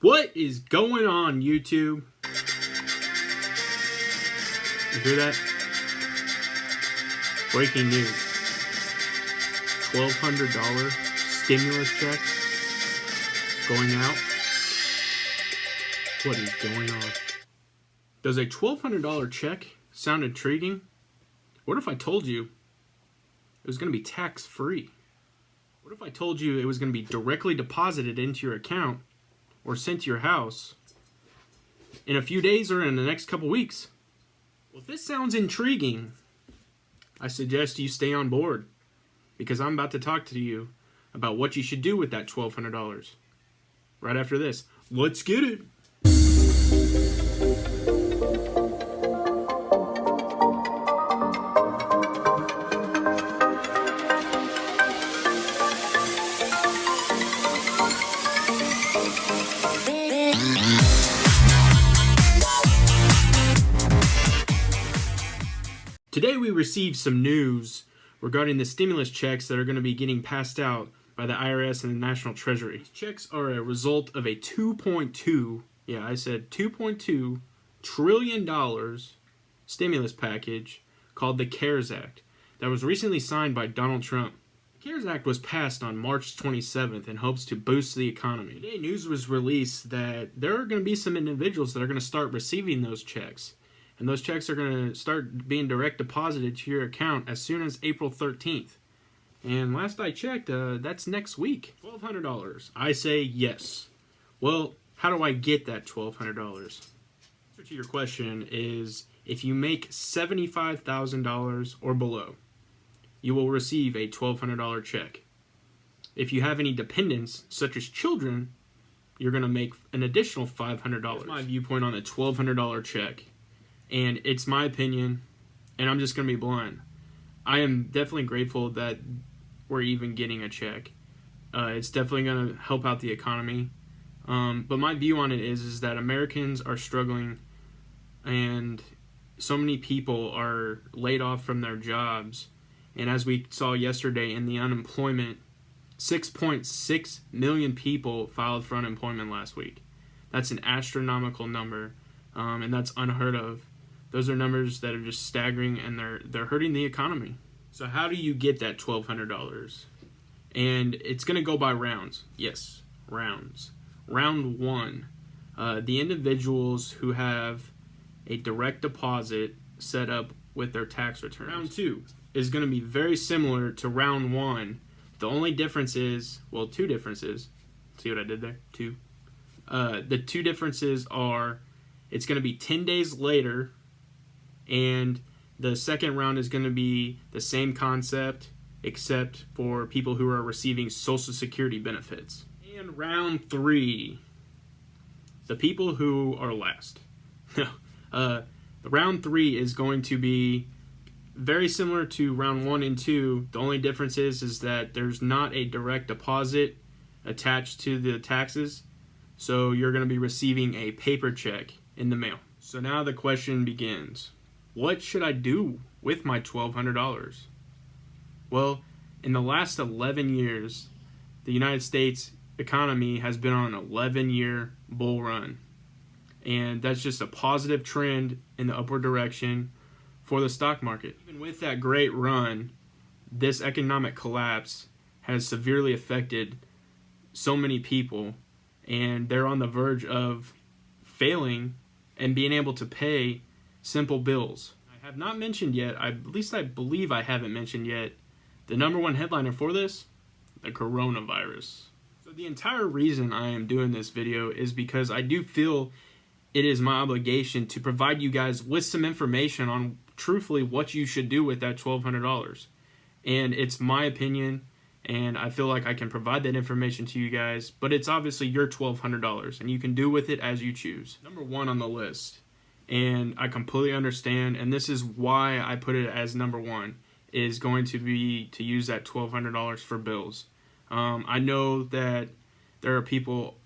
What is going on, YouTube? You hear that? Breaking news. $1,200 stimulus checks going out. What is going on? Does a $1,200 check sound intriguing? What if I told you it was going to be tax-free? What if I told you it was going to be directly deposited into your account or sent to your house in a few days or in the next couple weeks? Well, if this sounds intriguing, I suggest you stay on board, because I'm about to talk to you about what you should do with that $1,200. Right after this. Let's get it. Today we received some news regarding the stimulus checks that are going to be getting passed out by the IRS and the National Treasury. These checks are a result of a $2.2 trillion stimulus package called the CARES Act that was recently signed by Donald Trump. The CARES Act was passed on March 27th in hopes to boost the economy. Today news was released that there are going to be some individuals that are going to start receiving those checks. And those checks are going to start being direct deposited to your account as soon as April 13th. And last I checked, that's next week. $1,200. I say yes. Well, how do I get that $1,200? The answer to your question is, if you make $75,000 or below, you will receive a $1,200 check. If you have any dependents, such as children, you're going to make an additional $500. That's my viewpoint on the $1,200 check. And it's my opinion, and I'm just going to be blunt. I am definitely grateful that we're even getting a check. It's definitely going to help out the economy. But my view on it is that Americans are struggling, and so many people are laid off from their jobs. And as we saw yesterday in the unemployment, 6.6 million people filed for unemployment last week. That's an astronomical number, and that's unheard of. Those are numbers that are just staggering, and they're hurting the economy. So how do you get that $1,200? And it's going to go by rounds. Yes, rounds. Round one, the individuals who have a direct deposit set up with their tax returns. Round two is going to be very similar to round one. The only difference is, well, two differences. See what I did there? Two. The two differences are, it's going to be 10 days later, and the second round is going to be the same concept, except for people who are receiving Social Security benefits. And round three, the people who are last. Round three is going to be very similar to round one and two. The only difference is that there's not a direct deposit attached to the taxes, so you're going to be receiving a paper check in the mail. So now the question begins. What should I do with my $1,200? Well, in the last 11 years, the United States economy has been on an 11-year bull run. And that's just a positive trend in the upward direction for the stock market. Even with that great run, this economic collapse has severely affected so many people, and they're on the verge of failing and being able to pay simple bills. I have not mentioned yet, at least I believe I haven't mentioned yet, the number one headliner for this, the coronavirus. So the entire reason I am doing this video is because I do feel it is my obligation to provide you guys with some information on truthfully what you should do with that $1,200. And it's my opinion, and I feel like I can provide that information to you guys, but it's obviously your $1,200, and you can do with it as you choose. Number one on the list, and I completely understand, and this is why I put it as number one, is going to be to use that $1,200 for bills. I know that there are people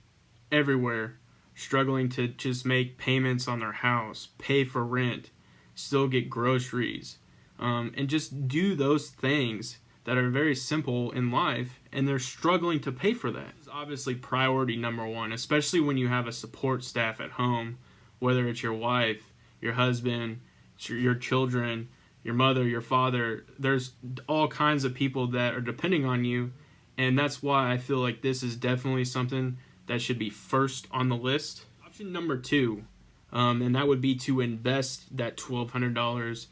everywhere struggling to just make payments on their house, pay for rent, still get groceries, and just do those things that are very simple in life and they're struggling to pay for that. It's obviously priority number one, especially when you have a support staff at home, whether it's your wife, your husband, your children, your mother, your father. There's all kinds of people that are depending on you, and that's why I feel like this is definitely something that should be first on the list. Option number two, and that would be to invest that $1,200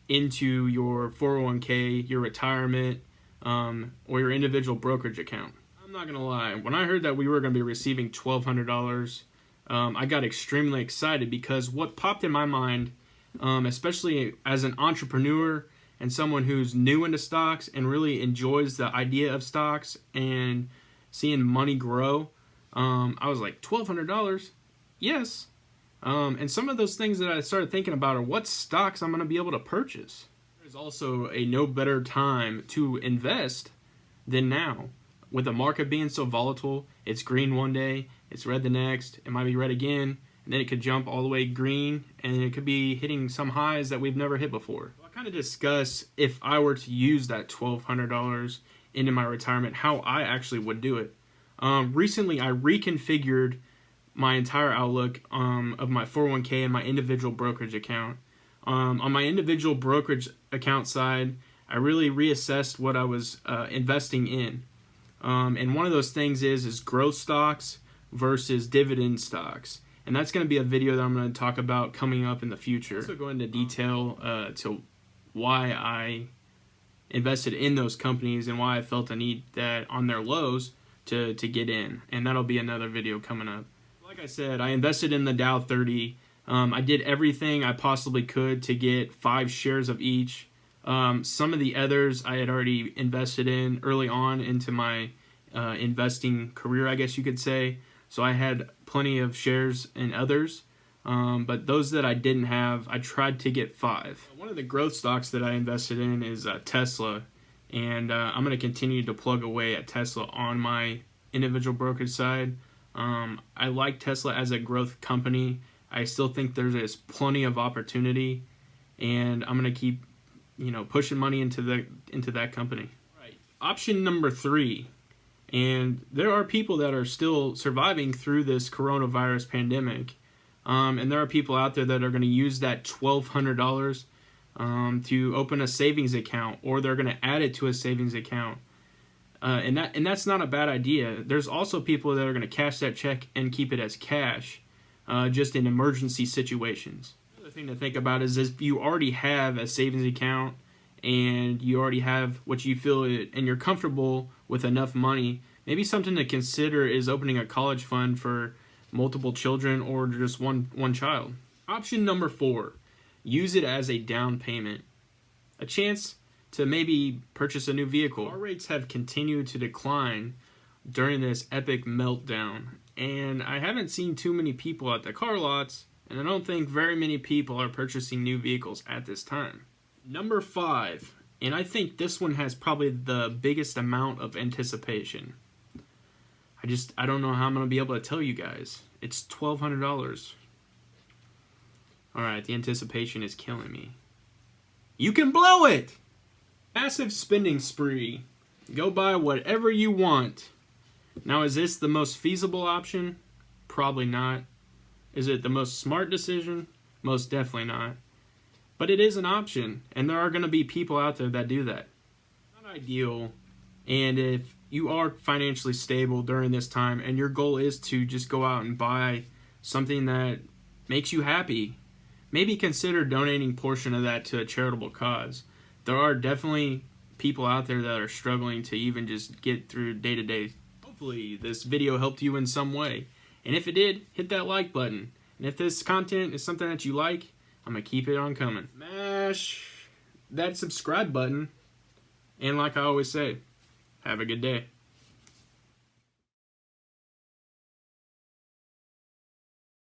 into your 401k, your retirement, or your individual brokerage account. I'm not gonna lie, when I heard that we were gonna be receiving $1,200, I got extremely excited because what popped in my mind, especially as an entrepreneur and someone who's new into stocks and really enjoys the idea of stocks and seeing money grow, I was like, $1,200? Yes. And some of those things that I started thinking about are what stocks I'm going to be able to purchase. There's also a no better time to invest than now. With the market being so volatile, it's green one day, it's red the next, it might be red again, and then it could jump all the way green, and it could be hitting some highs that we've never hit before. I'll kind of discuss if I were to use that $1,200 into my retirement, how I actually would do it. Recently, I reconfigured my entire outlook of my 401k and my individual brokerage account. On my individual brokerage account side, I really reassessed what I was investing in. And one of those things is growth stocks versus dividend stocks. And that's going to be a video that I'm going to talk about coming up in the future. I'll also go into detail to why I invested in those companies and why I felt a need that on their lows to get in. And that'll be another video coming up. Like I said, I invested in the Dow 30. I did everything I possibly could to get 5 shares of each. Some of the others I had already invested in early on into my investing career, I guess you could say. So I had plenty of shares in others. But those that I didn't have, I tried to get 5. One of the growth stocks that I invested in is Tesla. And I'm going to continue to plug away at Tesla on my individual brokerage side. I like Tesla as a growth company. I still think there's plenty of opportunity, and I'm gonna keep, pushing money into that company. Right. Option number 3, and there are people that are still surviving through this coronavirus pandemic, and there are people out there that are going to use that $1,200 to open a savings account, or they're going to add it to a savings account. And that's not a bad idea. There's also people that are going to cash that check and keep it as cash, just in emergency situations. Another thing to think about is if you already have a savings account and you already have what you feel and you're comfortable with enough money, maybe something to consider is opening a college fund for multiple children or just one child. Option number 4, use it as a down payment. A chance to maybe purchase a new vehicle. Car rates have continued to decline during this epic meltdown, and I haven't seen too many people at the car lots, and I don't think very many people are purchasing new vehicles at this time. Number 5, and I think this one has probably the biggest amount of anticipation. I don't know how I'm going to be able to tell you guys. It's $1,200. Alright, the anticipation is killing me. You can blow it! Massive spending spree. Go buy whatever you want. Now, is this the most feasible option? Probably not. Is it the most smart decision? Most definitely not. But it is an option, and there are going to be people out there that do that. Not ideal, and if you are financially stable during this time, and your goal is to just go out and buy something that makes you happy, maybe consider donating a portion of that to a charitable cause. There are definitely people out there that are struggling to even just get through day-to-day. Hopefully this video helped you in some way. And if it did, hit that like button. And if this content is something that you like, I'm going to keep it on coming. Smash that subscribe button. And like I always say, have a good day.